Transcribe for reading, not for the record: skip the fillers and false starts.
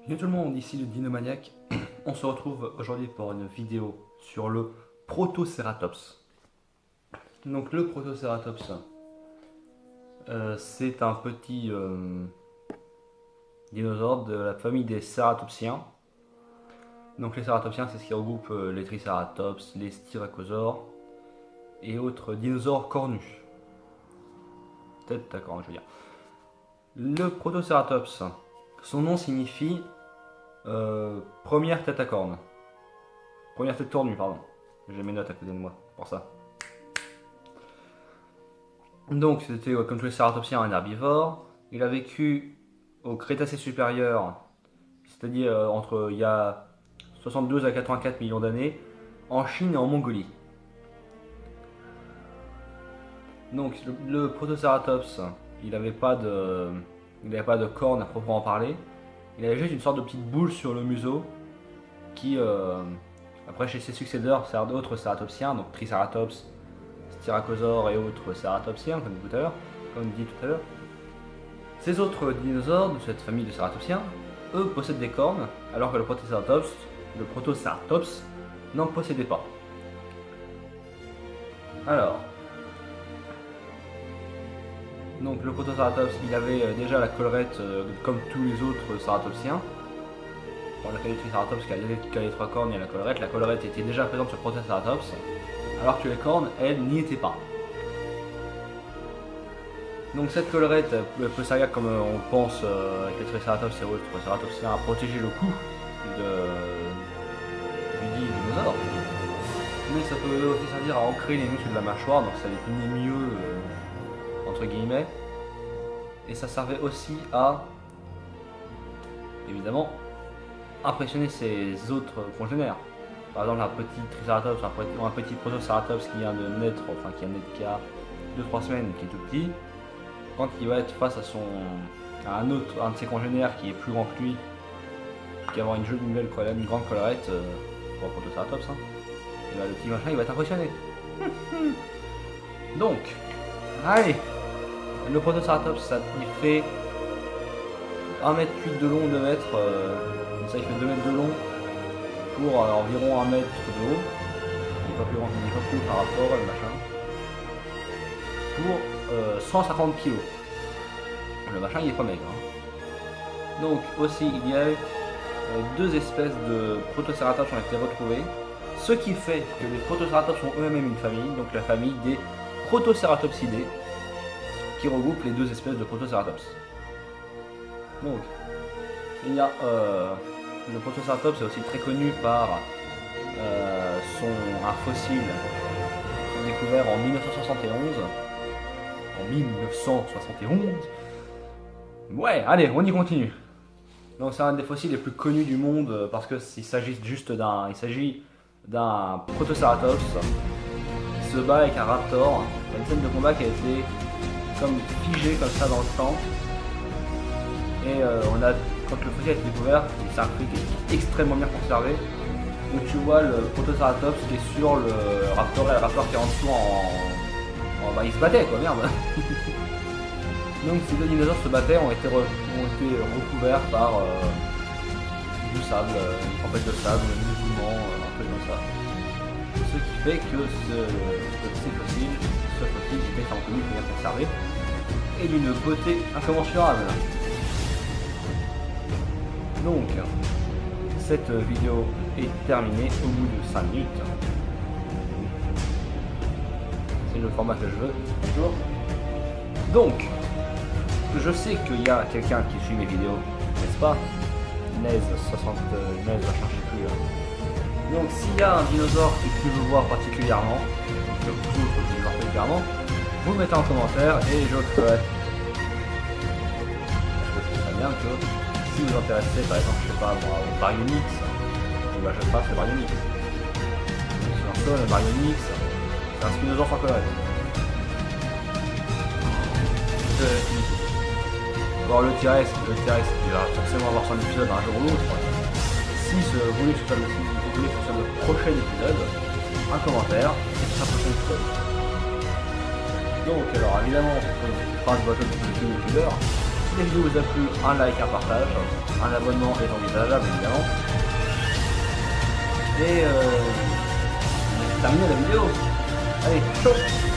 Yo tout le monde, ici le Dinomaniac. On se retrouve aujourd'hui pour une vidéo sur le Protoceratops. Donc le Protoceratops, c'est un petit dinosaure de la famille des cératopsiens. Donc les cératopsiens, c'est ce qui regroupe les triceratops, les styracosaures et autres dinosaures cornus. Tête à cornes, je veux dire. Le Protoceratops, son nom signifie première tête à cornes. Première tête cornue, pardon. J'ai mes notes à côté de moi, pour ça. Donc, c'était comme tous les cératopsiens un herbivore. Il a vécu au Crétacé supérieur, c'est-à-dire entre il y a 62 à 84 millions d'années, en Chine et en Mongolie. Donc, le Protoceratops, il n'avait pas de cornes à proprement parler. Il avait juste une sorte de petite boule sur le museau qui, après chez ses successeurs, d'autres cératopsiens, donc Triceratops, Styracosaures et autres cératopsiens, comme dit tout à l'heure, ces autres dinosaures de cette famille de cératopsiens, eux, possèdent des cornes, alors que le Protoceratops n'en possédait pas. Alors, donc le Protoceratops, il avait déjà la collerette comme tous les autres cératopsiens. Dans le cas du Triceratops qui a les trois cornes et la collerette était déjà présente sur le Protoceratops, alors que les cornes, elles, n'y étaient pas. Donc cette collerette peut servir, comme on pense avec les Triceratops et autres cératopsiens, à protéger le cou du dit dinosaure. Mais ça peut aussi servir à ancrer les muscles de la mâchoire, donc ça les tenait mieux, entre guillemets. Et ça servait aussi à, évidemment, impressionner ses autres congénères. Par exemple, un petit Triceratops ou un petit Protoceratops qui vient de naître, qui a 2-3 semaines, qui est tout petit, quand il va être face à un de ses congénères qui est plus grand que lui, qui va avoir une grande collerette pour un Protoceratops, et là, le petit machin il va être impressionné. Donc, allez, le Protoceratops, il fait 1m8 de long, 2 mètres, ça il fait 2 mètres de long pour environ 1 mètre de haut. Il n'est pas plus grand, il n'est pas plus haut par rapport le machin. Pour 150 kg. Le machin il est pas maigre. Donc aussi il y a eu deux espèces de Protoceratops qui ont été retrouvées. Ce qui fait que les Protoceratops sont eux-mêmes une famille, donc la famille des Protoceratopsidés, qui regroupe les deux espèces de Protoceratops. Donc, il y a le Protoceratops est aussi très connu par un fossile découvert en 1971. En 1971. Ouais, allez, on y continue. Donc c'est un des fossiles les plus connus du monde parce que il s'agit d'un Protoceratops qui se bat avec un raptor. Il y a une scène de combat qui a été comme figée comme ça dans le temps. Et quand le fossile a été découvert, c'est un truc qui est extrêmement bien conservé. Donc tu vois le Protoceratops qui est sur le raptor et le raptor qui est en dessous bah, ils se battaient quoi, merde. Donc ces deux dinosaures se battaient, ont été recouverts par du sable, une tempête de sable, musulman, un truc comme ça. Ce qui fait que ce fossile est extrêmement connu, bien conservé, et d'une beauté incommensurable. Donc, cette vidéo est terminée au bout de 5 minutes. C'est le format que je veux, toujours. Donc, je sais qu'il y a quelqu'un qui suit mes vidéos, n'est-ce pas? Naze, je cherche plus. Donc, s'il y a un dinosaure que tu veux voir particulièrement, vous le mettez en commentaire et je le ferai. Je sais bien que si vous vous intéressez, par exemple, je sais pas moi, au Baryonyx, bah, je passe le Baryonyx. Le Baryonyx, c'est un spinosaure sans collerette. Bon, le T-Rex, il va forcément avoir son épisode un jour ou l'autre. Si vous voulez que ce soit le prochain épisode, un commentaire, et ce sera le prochain épisode. Donc, alors évidemment, on fera une voiture de youtubeur. Si la vidéo vous a plu, un like, un partage, un abonnement est envisageable évidemment. Et on a terminé la vidéo. Allez, ciao.